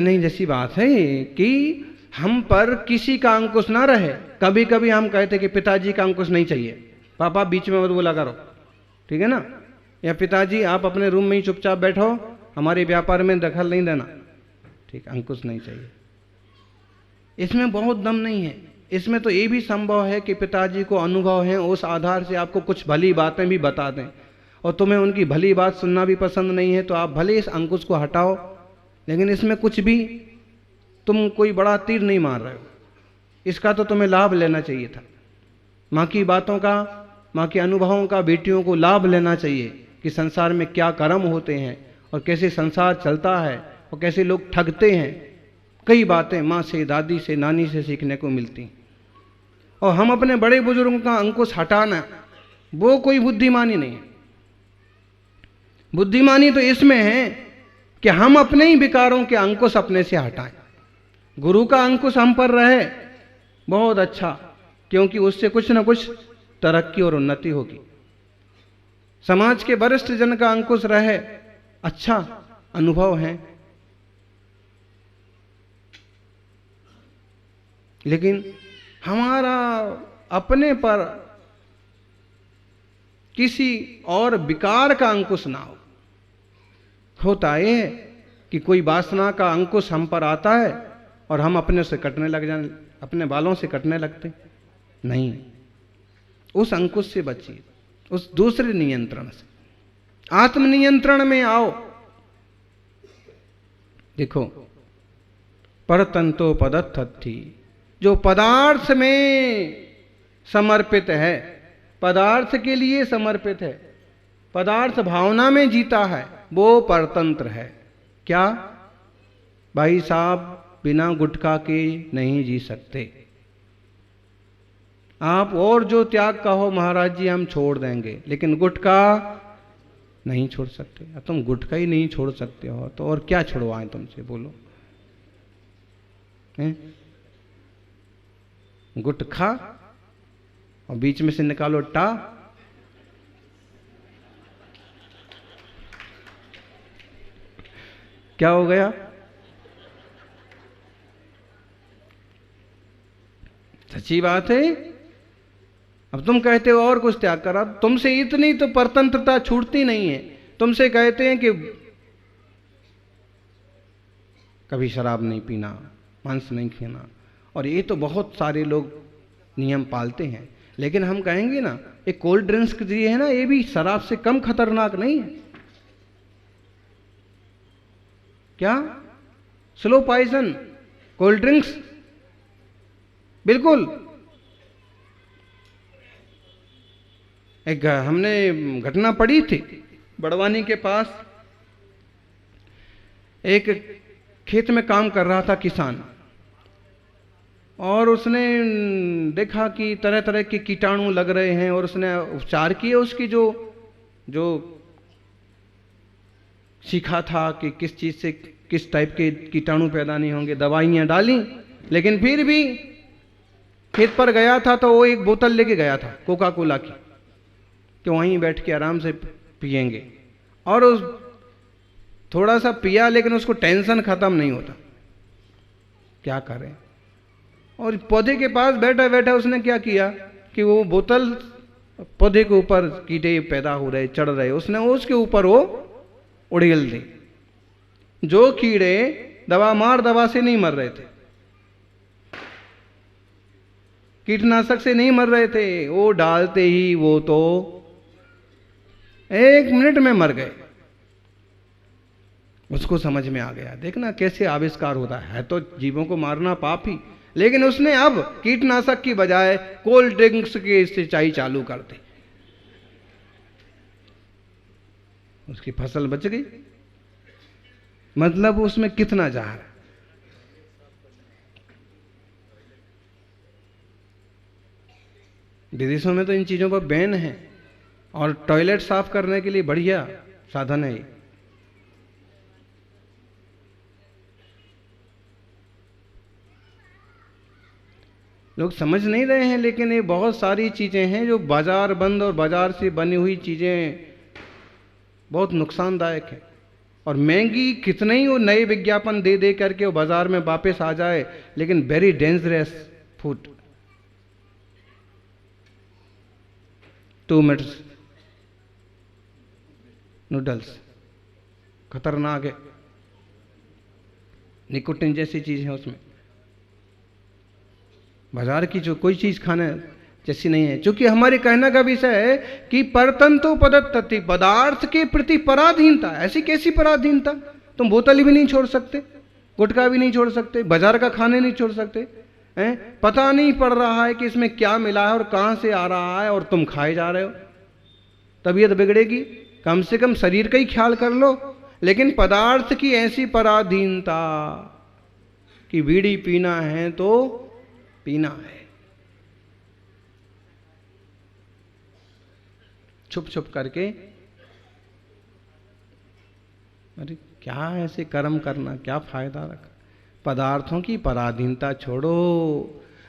कहने जैसी बात है कि हम पर किसी का अंकुश ना रहे। कभी कभी हम कहते कि पिताजी का अंकुश नहीं चाहिए, पापा बीच में मत बोला करो, ठीक है ना, या पिताजी आप अपने रूम में ही चुपचाप बैठो, हमारे व्यापार में दखल नहीं देना, ठीक, अंकुश नहीं चाहिए। इसमें बहुत दम नहीं है। इसमें तो ये भी संभव है कि पिताजी को अनुभव है, उस आधार से आपको कुछ भली बातें भी बता दें, और तुम्हें उनकी भली बात सुनना भी पसंद नहीं है, तो आप भले इस अंकुश को हटाओ, लेकिन इसमें कुछ भी तुम कोई बड़ा तीर नहीं मार रहे हो। इसका तो तुम्हें लाभ लेना चाहिए था। माँ की बातों का, माँ के अनुभवों का बेटियों को लाभ लेना चाहिए कि संसार में क्या कर्म होते हैं और कैसे संसार चलता है और कैसे लोग ठगते हैं। कई बातें माँ से, दादी से, नानी से सीखने को मिलती। और हम अपने बड़े बुजुर्गों का अंकुश हटाना, वो कोई बुद्धिमानी नहीं है। बुद्धिमानी तो इसमें है कि हम अपने ही विकारों के अंकुश अपने से हटाएं। गुरु का अंकुश हम पर रहे, बहुत अच्छा, क्योंकि उससे कुछ ना कुछ तरक्की और उन्नति होगी। समाज के वरिष्ठ जन का अंकुश रहे, अच्छा, अनुभव है। लेकिन हमारा अपने पर किसी और विकार का अंकुश ना हो। होता है कि कोई वासना का अंकुश हम पर आता है और हम अपने से कटने लग जाने, अपने बालों से कटने लगते। नहीं, उस अंकुश से बचिए, उस दूसरे नियंत्रण से। आत्मनियंत्रण में आओ। देखो, परतंतो पदत्थि, जो पदार्थ में समर्पित है, पदार्थ के लिए समर्पित है, पदार्थ भावना में जीता है, वो परतंत्र है। क्या भाई साहब, बिना गुटखा के नहीं जी सकते आप, और जो त्याग कहो महाराज जी हम छोड़ देंगे, लेकिन गुटखा नहीं छोड़ सकते। अब तुम गुटखा ही नहीं छोड़ सकते हो तो और क्या छुड़वाएं तुमसे, बोलो। गुटखा और बीच में से निकालो टा, क्या हो गया? सच्ची बात है। अब तुम कहते हो और कुछ त्याग करा, तुमसे इतनी तो परतंत्रता छूटती नहीं है। तुमसे कहते हैं कि कभी शराब नहीं पीना, मांस नहीं खाना, और ये तो बहुत सारे लोग नियम पालते हैं। लेकिन हम कहेंगे ना, एक कोल्ड ड्रिंक्स जो है ना, ये भी शराब से कम खतरनाक नहीं है। क्या? स्लो पॉइजन कोल्ड ड्रिंक्स, बिल्कुल। एक हमने घटना पढ़ी थी, बड़वानी के पास एक खेत में काम कर रहा था किसान, और उसने देखा कि तरह तरह के कीटाणु लग रहे हैं, और उसने उपचार किए। उसकी जो सीखा था कि किस चीज़ से किस टाइप के कीटाणु पैदा नहीं होंगे, दवाइयाँ डाली। लेकिन फिर भी खेत पर गया था तो वो एक बोतल लेके गया था कोका कोला की, कि वहीं बैठ के आराम से पिएंगे। और उस थोड़ा सा पिया, लेकिन उसको टेंशन खत्म नहीं होता। क्या करें? और पौधे के पास बैठा बैठा उसने क्या किया कि वो बोतल, पौधे के ऊपर कीड़े पैदा हो रहे, चढ़ रहे, उसने उसके ऊपर वो उड़ेल दी। जो कीड़े दवा से नहीं मर रहे थे, कीटनाशक से नहीं मर रहे थे, वो डालते ही वो तो 1 मिनट में मर गए। उसको समझ में आ गया, देखना कैसे आविष्कार होता है तो जीवों को मारना पाप ही। लेकिन उसने अब कीटनाशक की बजाय कोल्ड ड्रिंक्स की सिंचाई चालू कर दी, उसकी फसल बच गई। मतलब उसमें कितना जहर है। विदेशों में तो इन चीजों पर बैन है, और टॉयलेट साफ करने के लिए बढ़िया साधन है ये। लोग समझ नहीं रहे हैं, लेकिन ये बहुत सारी चीजें हैं जो बाजार बंद और बाजार से बनी हुई चीजें बहुत नुकसानदायक है। और महंगी कितने ही वो नए विज्ञापन दे दे करके वो बाजार में वापस आ जाए, लेकिन very dangerous food. 2 minutes noodles खतरनाक है, निकोटिन जैसी चीज है उसमें। बाजार की जो कोई चीज खाने जैसी नहीं है। क्योंकि हमारे कहने का विषय है कि परतंतो पदत्तति, पदार्थ के प्रति पराधीनता। ऐसी कैसी पराधीनता? तुम बोतल भी नहीं छोड़ सकते, गुटखा भी नहीं छोड़ सकते, बाजार का खाने नहीं छोड़ सकते हैं? पता नहीं पड़ रहा है कि इसमें क्या मिला है और कहां से आ रहा है, और तुम खाए जा रहे हो। तबीयत बिगड़ेगी। कम से कम शरीर का ही ख्याल कर लो। लेकिन पदार्थ की ऐसी पराधीनता कि बीड़ी पीना है तो पीना है, छुप छुप करके। अरे क्या ऐसे कर्म करना, क्या फायदा रखा? पदार्थों की पराधीनता छोड़ो।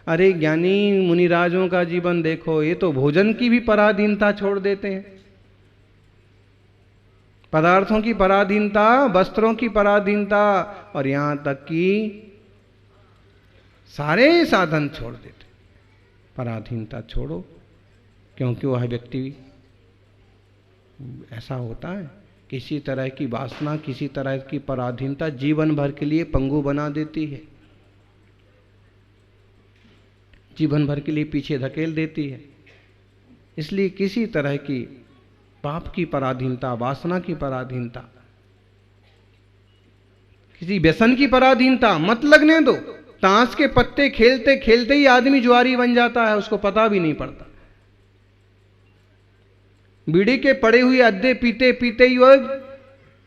अरे ज्ञानी मुनिराजों का जीवन देखो, ये तो भोजन की भी पराधीनता छोड़ देते हैं। पदार्थों की पराधीनता, वस्त्रों की पराधीनता, और यहां तक कि सारे साधन छोड़ देते। पराधीनता छोड़ो, क्योंकि वह व्यक्ति ऐसा होता है, किसी तरह की वासना, किसी तरह की पराधीनता जीवन भर के लिए पंगु बना देती है, जीवन भर के लिए पीछे धकेल देती है। इसलिए किसी तरह की पाप की पराधीनता, वासना की पराधीनता, किसी व्यसन की पराधीनता मत लगने दो। ताश के पत्ते खेलते खेलते ही आदमी जुआरी बन जाता है, उसको पता भी नहीं पड़ता। बीड़ी के पड़े हुए अड्डे पीते पीते ही वो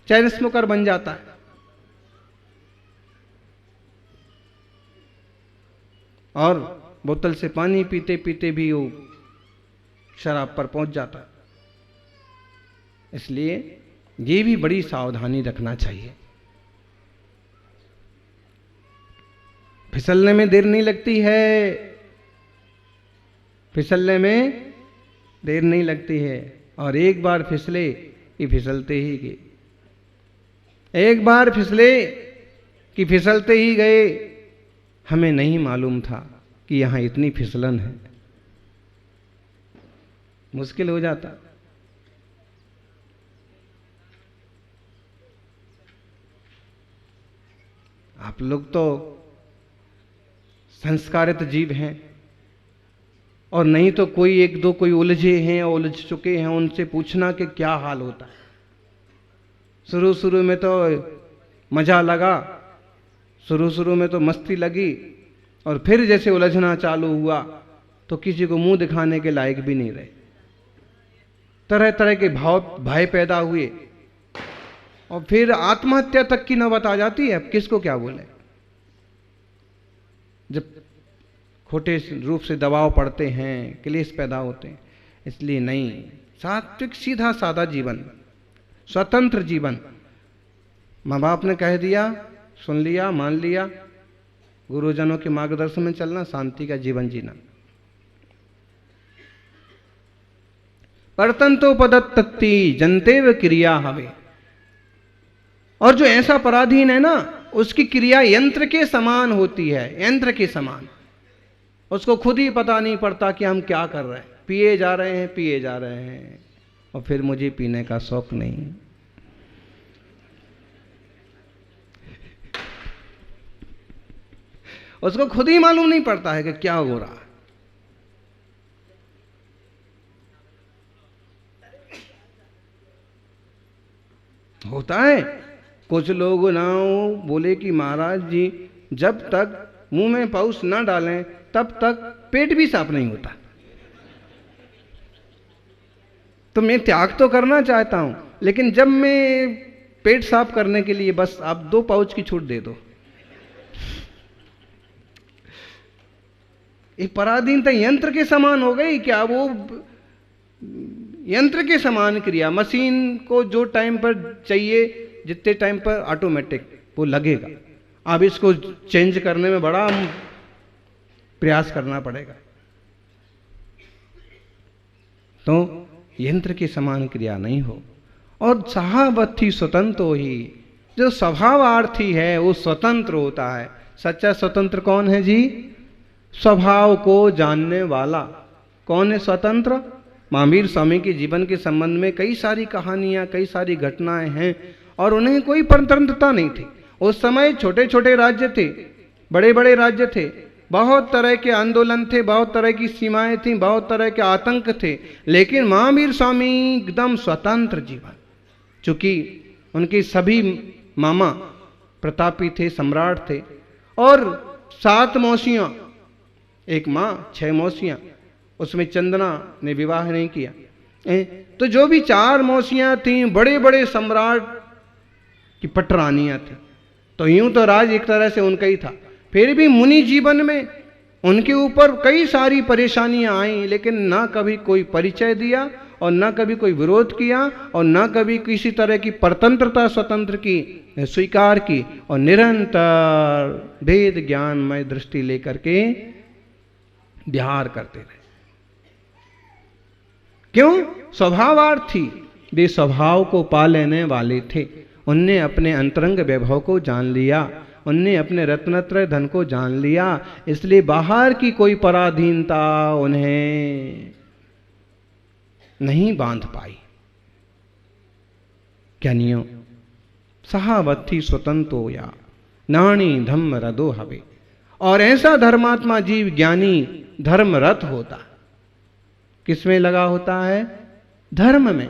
चैन स्मोकर बन जाता है। और बोतल से पानी पीते पीते भी वो शराब पर पहुंच जाता है। इसलिए ये भी बड़ी सावधानी रखना चाहिए। फिसलने में देर नहीं लगती है, फिसलने में देर नहीं लगती है। और एक बार फिसले कि फिसलते ही गए, एक बार फिसले कि फिसलते ही गए। हमें नहीं मालूम था कि यहां इतनी फिसलन है। मुश्किल हो जाता। आप लोग तो संस्कारित जीव हैं, और नहीं तो कोई एक दो कोई उलझे हैं, उलझ चुके हैं, उनसे पूछना कि क्या हाल होता है। शुरू शुरू में तो मजा लगा, शुरू शुरू में तो मस्ती लगी, और फिर जैसे उलझना चालू हुआ तो किसी को मुंह दिखाने के लायक भी नहीं रहे। तरह तरह के भय पैदा हुए, और फिर आत्महत्या तक की नौबत आ जाती है। अब किसको क्या बोले, जब खोटे रूप से दबाव पड़ते हैं, क्लेश पैदा होते हैं। इसलिए नहीं, सात्विक सीधा साधा जीवन, स्वतंत्र जीवन। माँ बाप ने कह दिया, सुन लिया, मान लिया, गुरुजनों के मार्गदर्शन में चलना, शांति का जीवन जीना। परतंतोपदत्तति जनतेव क्रिया हवे। और जो ऐसा पराधीन है ना, उसकी क्रिया यंत्र के समान होती है, यंत्र के समान। उसको खुद ही पता नहीं पड़ता कि हम क्या कर रहे हैं। पिए जा रहे हैं, पिए जा रहे हैं, और फिर मुझे पीने का शौक नहीं। उसको खुद ही मालूम नहीं पड़ता है कि क्या हो रहा है। होता है कुछ लोग ना बोले कि महाराज जी जब तक मुंह में पाउस ना डालें तब तक पेट भी साफ नहीं होता। तो मैं त्याग तो करना चाहता हूं, लेकिन जब मैं पेट साफ करने के लिए बस आप 2 पाउच की छूट दे दो। ये पराधीनता यंत्र के समान हो गई क्या? वो यंत्र के समान क्रिया, मशीन को जो टाइम पर चाहिए, जितने टाइम पर ऑटोमेटिक वो लगेगा। अब इसको चेंज करने में बड़ा प्रयास करना पड़ेगा। तो यंत्र के समान क्रिया नहीं हो। और चाहवथी स्वतंत्र ही, जो स्वभावार्थी है वो स्वतंत्र होता है। सच्चा स्वतंत्र कौन है जी? स्वभाव को जानने वाला। कौन है स्वतंत्र? महावीर स्वामी के जीवन के संबंध में कई सारी कहानियां, कई सारी घटनाएं हैं और उन्हें कोई स्वतंत्रता नहीं थी। उस समय छोटे छोटे राज्य थे, बड़े बड़े राज्य थे, बहुत तरह के आंदोलन थे, बहुत तरह की सीमाएं थी, बहुत तरह के आतंक थे, लेकिन महावीर स्वामी एकदम स्वतंत्र जीवन। चूंकि उनके सभी मामा प्रतापी थे, सम्राट थे और 7 मौसियां, एक माँ 6 मौसियां, उसमें चंदना ने विवाह नहीं किया। तो जो भी 4 मौसियां थीं बड़े बड़े सम्राट की पटरानियां थी। तो यूं तो राज एक तरह से उनका ही था, फिर भी मुनि जीवन में उनके ऊपर कई सारी परेशानियां आई, लेकिन ना कभी कोई परिचय दिया और ना कभी कोई विरोध किया और ना कभी किसी तरह की परतंत्रता स्वतंत्र की स्वीकार की और निरंतर वेद ज्ञानमय दृष्टि लेकर के विहार करते रहे। क्यों? स्वभावार्थी, वे स्वभाव को पा लेने वाले थे। उनने अपने अंतरंग वैभव को जान लिया, उनने अपने रत्नत्रय धन को जान लिया, इसलिए बाहर की कोई पराधीनता उन्हें नहीं बांध पाई। ज्ञानियों, सहावत्थी स्वतंत्रो या नाणी धम्म रदो हवे। और ऐसा धर्मात्मा जीव ज्ञानी धर्मरत होता है। किसमें लगा होता है? धर्म में।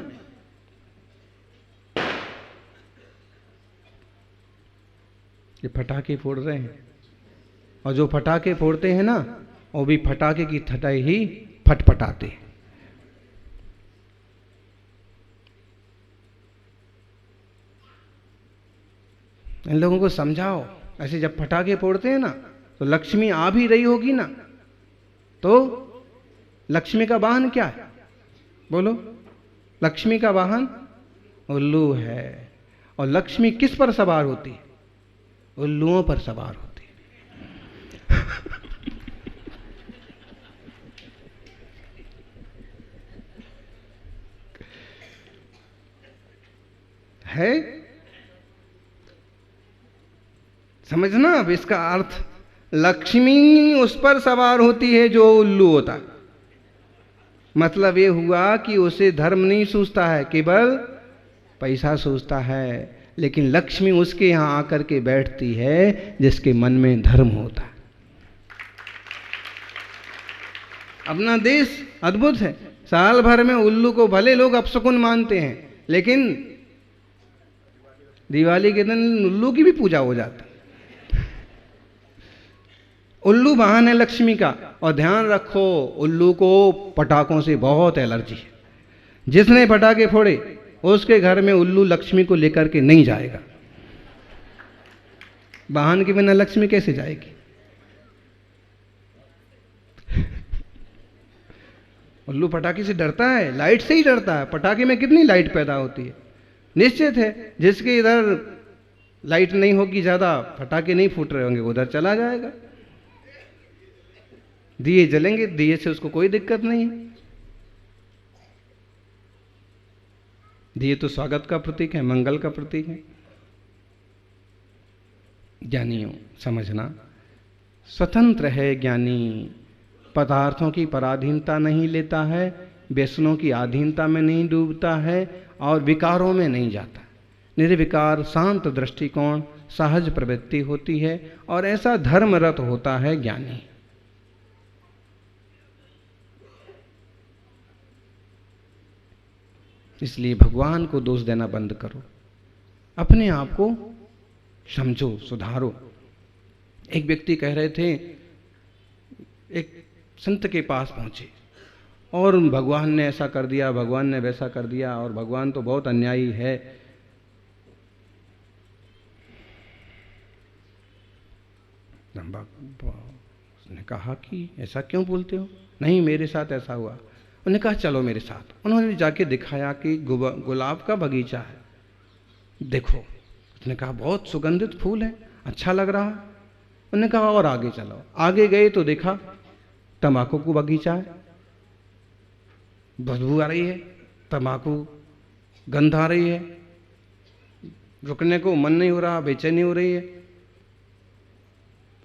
ये पटाखे फोड़ रहे हैं और जो पटाखे फोड़ते हैं ना, वो भी पटाखे की थटाई ही फटफटाते हैं। इन लोगों को समझाओ, ऐसे जब पटाखे फोड़ते हैं ना तो लक्ष्मी आ भी रही होगी ना, तो लक्ष्मी का वाहन क्या है? बोलो। लक्ष्मी का वाहन उल्लू है। और लक्ष्मी किस पर सवार होती है? उल्लुओं पर सवार होती है। समझना अब इसका अर्थ। लक्ष्मी उस पर सवार होती है जो उल्लू होता है। मतलब ये हुआ कि उसे धर्म नहीं सूझता है, केवल पैसा सूझता है। लेकिन लक्ष्मी उसके यहां आकर के बैठती है जिसके मन में धर्म होता है। अपना देश अद्भुत है। साल भर में उल्लू को भले लोग अपशकुन मानते हैं, लेकिन दिवाली के दिन उल्लू की भी पूजा हो जाती है। उल्लू वाहन है लक्ष्मी का। और ध्यान रखो, उल्लू को पटाखों से बहुत एलर्जी है। जिसने पटाखे फोड़े उसके घर में उल्लू लक्ष्मी को लेकर के नहीं जाएगा। वाहन के बिना लक्ष्मी कैसे जाएगी? उल्लू पटाखे से डरता है, लाइट से ही डरता है। पटाखे में कितनी लाइट पैदा होती है। निश्चित है जिसके इधर लाइट नहीं होगी, ज्यादा पटाखे नहीं फूट रहे होंगे, उधर चला जाएगा। दिए जलेंगे, दिए से उसको कोई दिक्कत नहीं है। दिए तो स्वागत का प्रतीक है, मंगल का प्रतीक है। ज्ञानियों, समझना, स्वतंत्र है ज्ञानी। पदार्थों की पराधीनता नहीं लेता है, व्यसनों की अधीनता में नहीं डूबता है और विकारों में नहीं जाता। निर्विकार शांत दृष्टिकोण, सहज प्रवृत्ति होती है और ऐसा धर्मरत होता है ज्ञानी। इसलिए भगवान को दोष देना बंद करो, अपने आप को समझो, सुधारो। एक व्यक्ति कह रहे थे, एक संत के पास पहुंचे और भगवान ने ऐसा कर दिया, भगवान ने वैसा कर दिया और भगवान तो बहुत अन्यायी है। उसने कहा कि ऐसा क्यों बोलते हो? नहीं, मेरे साथ ऐसा हुआ। उन्होंने कहा चलो मेरे साथ। उन्होंने जाके दिखाया कि गुलाब का बगीचा है, देखो। उसने कहा बहुत सुगंधित फूल है, अच्छा लग रहा है। उन्होंने कहा और आगे चलो। आगे गए तो देखा तंबाकू का बगीचा है, बदबू आ रही है, तंबाकू गंध आ रही है, रुकने को मन नहीं हो रहा, बेचैनी हो रही है,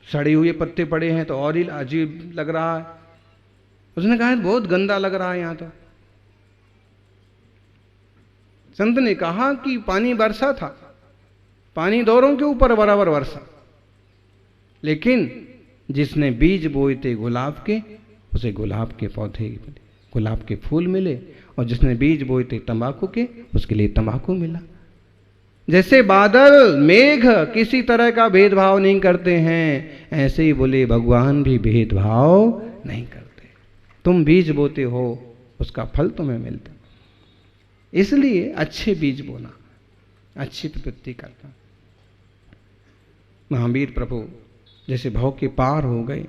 सड़े हुए पत्ते पड़े हैं तो और ही अजीब लग रहा है। उसने कहा बहुत गंदा लग रहा है यहां तो। संत ने कहा कि पानी बरसा था, पानी दौरों के ऊपर बराबर बरसा, लेकिन जिसने बीज बोए थे गुलाब के, उसे गुलाब के पौधे, गुलाब के फूल मिले, और जिसने बीज बोए थे तंबाकू के, उसके लिए तंबाकू मिला। जैसे बादल मेघ किसी तरह का भेदभाव नहीं करते हैं, ऐसे ही बोले भगवान भी भेदभाव नहीं करते। तुम बीज बोते हो, उसका फल तुम्हें मिलता। इसलिए अच्छे बीज बोना, अच्छी प्रवृत्ति करना। महावीर प्रभु जैसे भव के पार हो गए,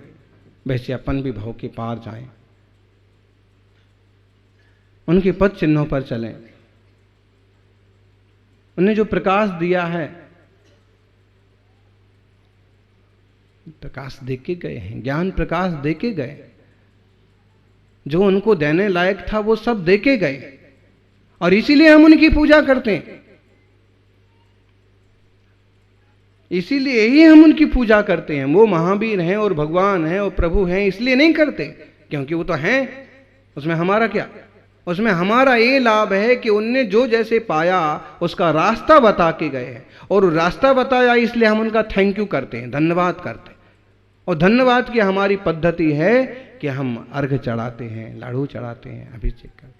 वैसे अपन भी भव के पार जाएं, उनके पद चिन्हों पर चलें। उन्हें जो प्रकाश दिया है, प्रकाश दे के गए हैं, ज्ञान प्रकाश दे के गए, जो उनको देने लायक था वो सब दे के गए, और इसीलिए हम उनकी पूजा करते हैं, इसीलिए ही हम उनकी पूजा करते हैं। वो महावीर हैं और भगवान हैं और प्रभु हैं, इसलिए नहीं करते क्योंकि वो तो हैं। उसमें हमारा क्या? उसमें हमारा ये लाभ है कि उनने जो जैसे पाया उसका रास्ता बता के गए हैं, और रास्ता बताया इसलिए हम उनका थैंक यू करते हैं, धन्यवाद करते हैं। और धन्यवाद की हमारी पद्धति है कि हम अर्घ चढ़ाते हैं, लाड़ू चढ़ाते हैं, अभिषेक करते हैं।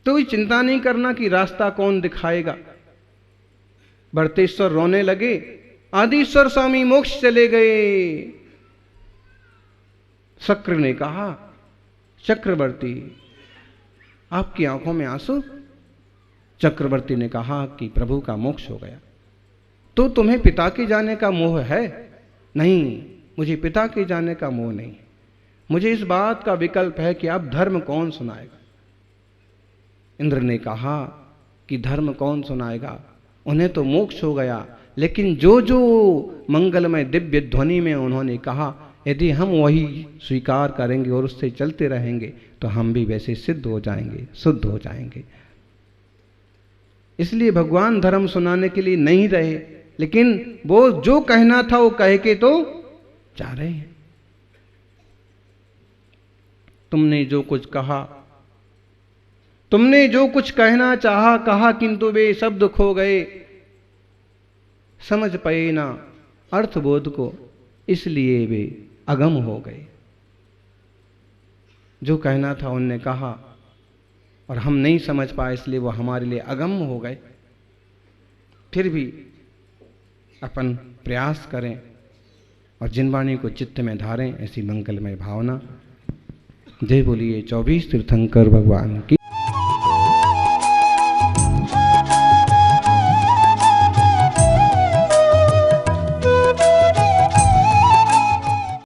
तो ये चिंता नहीं करना कि रास्ता कौन दिखाएगा। भरतेश्वर रोने लगे, आदिश्वर स्वामी मोक्ष चले गए। शक्र ने कहा, चक्रवर्ती आपकी आंखों में आंसू? चक्रवर्ती ने कहा कि प्रभु का मोक्ष हो गया। तो तुम्हें पिता के जाने का मोह है? नहीं, मुझे पिता के जाने का मोह नहीं, मुझे इस बात का विकल्प है कि अब धर्म कौन सुनाएगा। इंद्र ने कहा कि धर्म कौन सुनाएगा, उन्हें तो मोक्ष हो गया, लेकिन जो जो मंगलमय दिव्य ध्वनि में उन्होंने कहा, यदि हम वही स्वीकार करेंगे और उससे चलते रहेंगे तो हम भी वैसे सिद्ध हो जाएंगे, शुद्ध हो जाएंगे। इसलिए भगवान धर्म सुनाने के लिए नहीं रहे, लेकिन वो जो कहना था वो कह के तो जा रहे हैं। तुमने जो कुछ कहा, तुमने जो कुछ कहना चाहा कहा, किंतु वे शब्द खो गए, समझ पाए ना अर्थबोध को, इसलिए वे अगम हो गए। जो कहना था उनने कहा और हम नहीं समझ पाए, इसलिए वो हमारे लिए अगम हो गए। फिर भी अपन प्रयास करें और जिनवाणी को चित्त में धारें, ऐसी मंगलमय भावना। जय बोलिए 24 तीर्थंकर भगवान की।